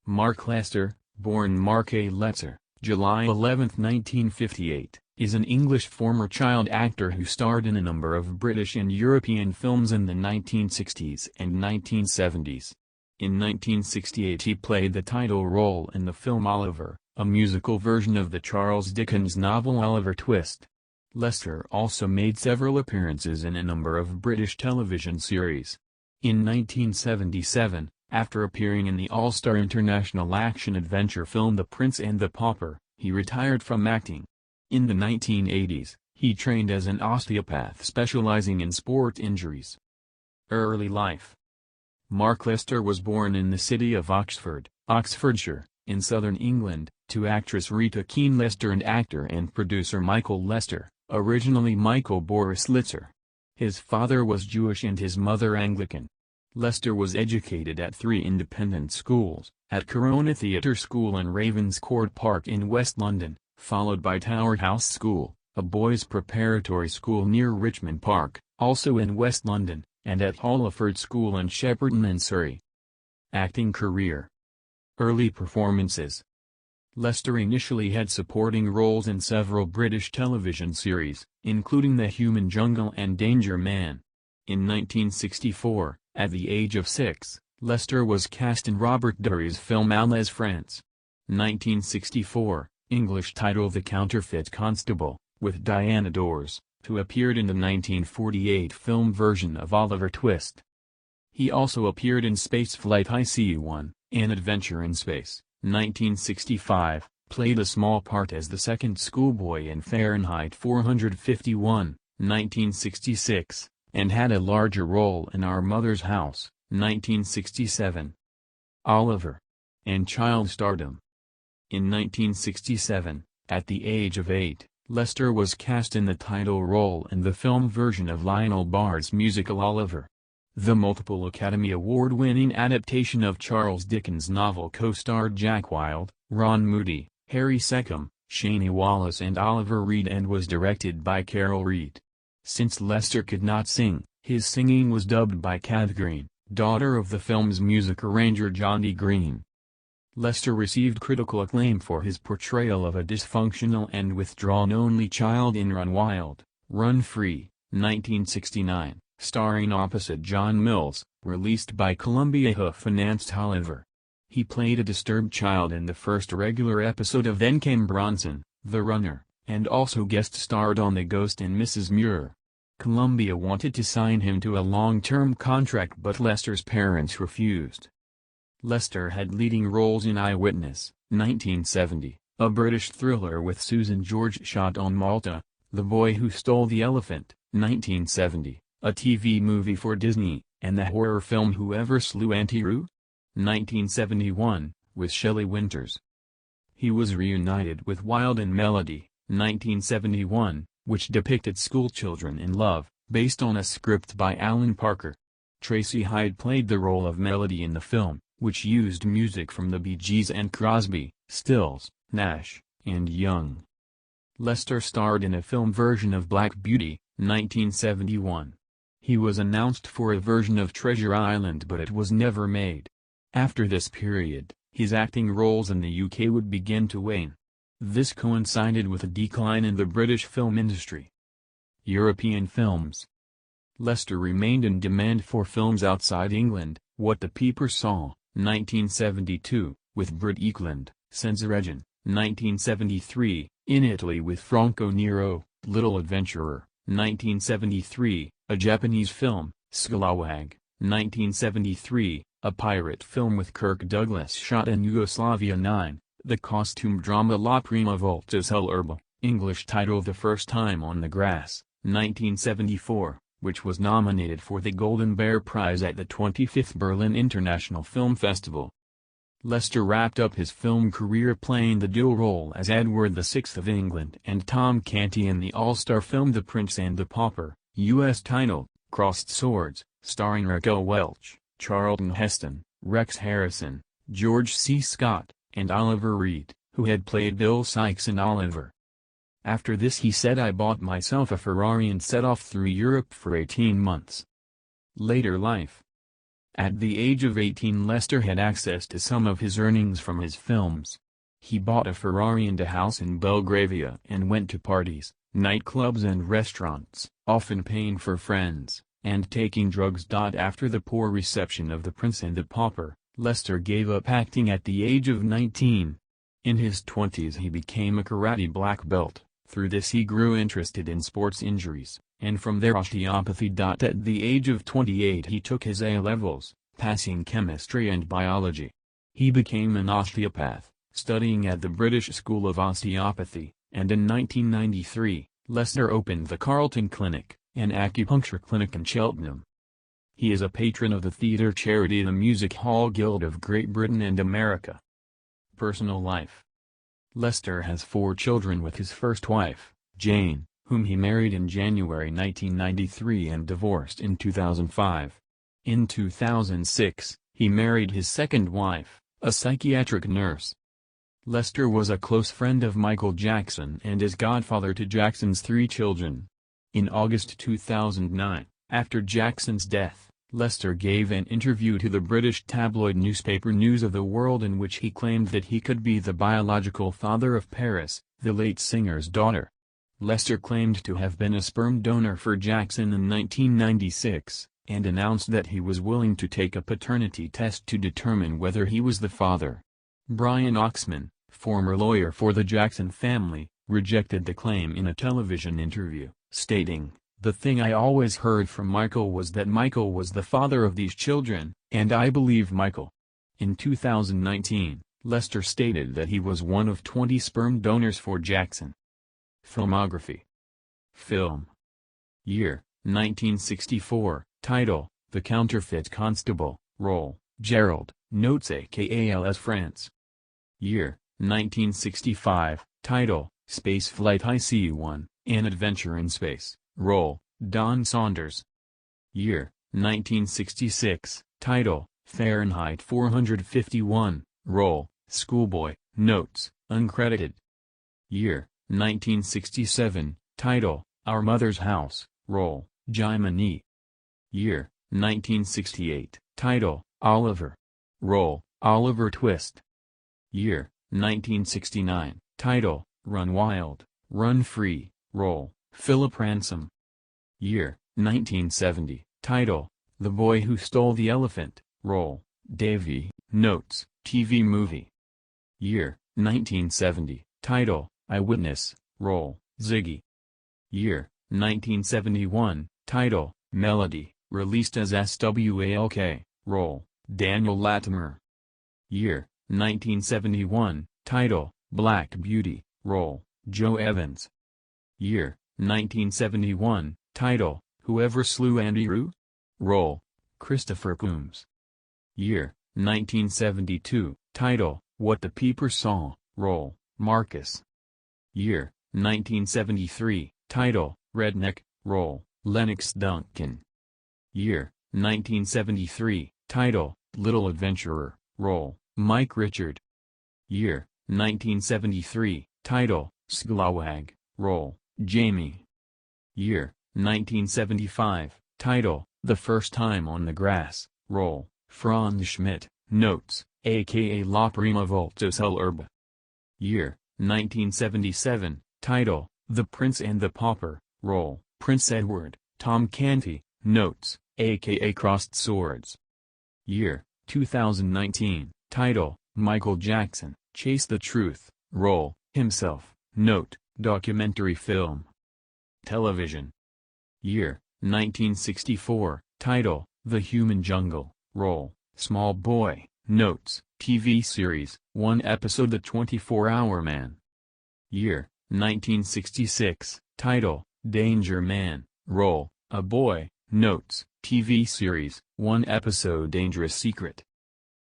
Mark Lester, born Mark A. Letzer, July 11, 1958, is an English former child actor who starred in a number of British and European films in the 1960s and 1970s. In 1968 he played the title role in the film Oliver, a musical version of the Charles Dickens novel Oliver Twist. Lester also made several appearances in a number of British television series. In 1977, after appearing in the all-star international action-adventure film The Prince and the Pauper, he retired from acting. In the 1980s, he trained as an osteopath specializing in sport injuries. Early life. Mark Lester was born in the city of Oxford, Oxfordshire, in southern England, to actress Rita Keane Lester and actor and producer Michael Lester, originally Michael Boris Litzer. His father was Jewish and his mother Anglican. Lester was educated at three independent schools, at Corona Theatre School and Ravenscourt Park in West London, followed by Tower House School, a boys' preparatory school near Richmond Park, also in West London, and at Holliford School in Shepperton in Surrey. Acting career. Early performances. Lester initially had supporting roles in several British television series, including The Human Jungle and Danger Man. In 1964, at the age of 6, Lester was cast in Robert Dury's film Allez France. 1964, English title The Counterfeit Constable, with Diana Dors, who appeared in the 1948 film version of Oliver Twist. He also appeared in Spaceflight ICU-1, An Adventure in Space, 1965, played a small part as the second schoolboy in Fahrenheit 451, 1966, and had a larger role in Our Mother's House, 1967. Oliver. And child stardom. In 1967, at the age of 8, Lester was cast in the title role in the film version of Lionel Bard's musical Oliver. The multiple Academy Award-winning adaptation of Charles Dickens' novel co-starred Jack Wilde, Ron Moody, Harry Secombe, Shani Wallis and Oliver Reed and was directed by Carol Reed. Since Lester could not sing, his singing was dubbed by Cath Green, daughter of the film's music arranger Johnny Green. Lester received critical acclaim for his portrayal of a dysfunctional and withdrawn-only child in Run Wild, Run Free, 1969, starring opposite John Mills, released by Columbia who financed Oliver. He played a disturbed child in the first regular episode of Then Came Bronson, The Runner, and also guest-starred on The Ghost and Mrs. Muir. Columbia wanted to sign him to a long-term contract but Lester's parents refused. Lester had leading roles in Eyewitness, 1970, a British thriller with Susan George shot on Malta, The Boy Who Stole the Elephant, 1970, a TV movie for Disney, and the horror film Whoever Slew Auntie Roo? 1971, with Shelley Winters. He was reunited with Wilde in Melody, 1971, which depicted schoolchildren in love, based on a script by Alan Parker. Tracy Hyde played the role of Melody in the film, which used music from the Bee Gees and Crosby, Stills, Nash, and Young. Lester starred in a film version of Black Beauty, 1971. He was announced for a version of Treasure Island but it was never made. After this period, his acting roles in the UK would begin to wane. This coincided with a decline in the British film industry. European films. Lester remained in demand for films outside England, What the Peeper Saw, 1972, with Britt Ekland, Senza Regina, 1973, in Italy with Franco Nero, Little Adventurer, 1973, a Japanese film, Scalawag, 1973, a pirate film with Kirk Douglas shot in Yugoslavia 9, the costume drama La Prima Volta sull'Erba, English title The First Time on the Grass, 1974, which was nominated for the Golden Bear Prize at the 25th Berlin International Film Festival. Lester wrapped up his film career playing the dual role as Edward VI of England and Tom Canty in the all-star film The Prince and the Pauper, U.S. title, Crossed Swords, starring Raquel Welch, Charlton Heston, Rex Harrison, George C. Scott, and Oliver Reed, who had played Bill Sikes in Oliver. After this he said I bought myself a Ferrari and set off through Europe for 18 months. Later life. At the age of 18, Lester had access to some of his earnings from his films. He bought a Ferrari and a house in Belgravia and went to parties, nightclubs and restaurants, often paying for friends, and taking drugs. After the poor reception of The Prince and the Pauper, Lester gave up acting at the age of 19. In his 20s he became a karate black belt. Through this he grew interested in sports injuries, and from there osteopathy. At the age of 28 he took his A-levels, passing chemistry and biology. He became an osteopath, studying at the British School of Osteopathy, and in 1993, Lester opened the Carlton Clinic, an acupuncture clinic in Cheltenham. He is a patron of the theatre charity the Music Hall Guild of Great Britain and America. Personal life. Lester has 4 children with his first wife, Jane, whom he married in January 1993 and divorced in 2005. In 2006, he married his second wife, a psychiatric nurse. Lester was a close friend of Michael Jackson and is godfather to Jackson's 3 children. In August 2009, after Jackson's death, Lester gave an interview to the British tabloid newspaper News of the World in which he claimed that he could be the biological father of Paris, the late singer's daughter. Lester claimed to have been a sperm donor for Jackson in 1996, and announced that he was willing to take a paternity test to determine whether he was the father. Brian Oxman, former lawyer for the Jackson family, rejected the claim in a television interview, stating, "The thing I always heard from Michael was that Michael was the father of these children, and I believe Michael." In 2019, Lester stated that he was one of 20 sperm donors for Jackson. Filmography. Film. Year, 1964. Title, The Counterfeit Constable. Role, Gerald, Notes AKALS France. Year, 1965. Title, Spaceflight IC-1, An Adventure in Space. Role, Don Saunders. Year, 1966. Title, Fahrenheit 451. Role, Schoolboy. Notes, uncredited. Year, 1967. Title, Our Mother's House. Role, Jiminy. Year, 1968. Title, Oliver. Role, Oliver Twist. Year, 1969. Title, Run Wild, Run Free. Role, Philip Ransom. Year, 1970. Title, The Boy Who Stole the Elephant. Role, Davy. Notes, TV movie. Year, 1970. Title, Eyewitness. Role, Ziggy. Year, 1971. Title, Melody. Released as SWALK. Role, Daniel Latimer. Year, 1971. Title, Black Beauty. Role, Joe Evans. Year, 1971. Title, Whoever Slew Andy Rue? Role, Christopher Coombs. Year, 1972. Title, What the Peepers Saw. Role, Marcus. Year, 1973. Title, Redneck. Role, Lennox Duncan. Year, 1973. Title, Little Adventurer. Role, Mike Richard. Year, 1973. Title, Sglawag. Role, Jamie. Year, 1975. Title, The First Time on the Grass. Role, Franz Schmidt. Notes, aka La Prima Volta sull'erba. Year, 1977. Title, The Prince and the Pauper. Role, Prince Edward. Tom Canty. Notes, aka Crossed Swords. Year, 2019. Title, Michael Jackson, Chase the Truth. Role, himself. Note, documentary film. Television. Year, 1964. Title, The Human Jungle. Role, Small Boy. Notes, TV series, 1 episode The 24-Hour Man. Year, 1966. Title, Danger Man. Role, a boy. Notes, TV series, 1 episode Dangerous Secret.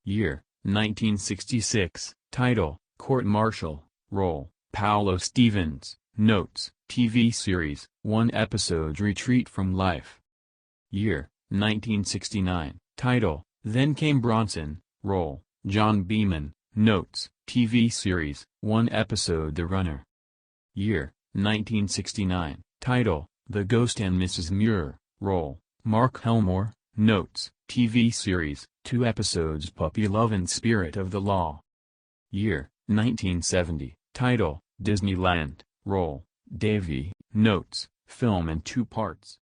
Year, 1966. Title, Court Martial. Role, Paolo Stevens. Notes, TV series, 1 episode Retreat from Life. Year, 1969. Title, Then Came Bronson. Role, John Beeman. Notes, TV series, 1 episode The Runner. Year, 1969. Title, The Ghost and Mrs. Muir. Role, Mark Helmore. Notes, TV series, 2 episodes Puppy Love and Spirit of the Law. Year, 1970. Title, Disneyland. Role, Davy. Notes, film in 2 parts.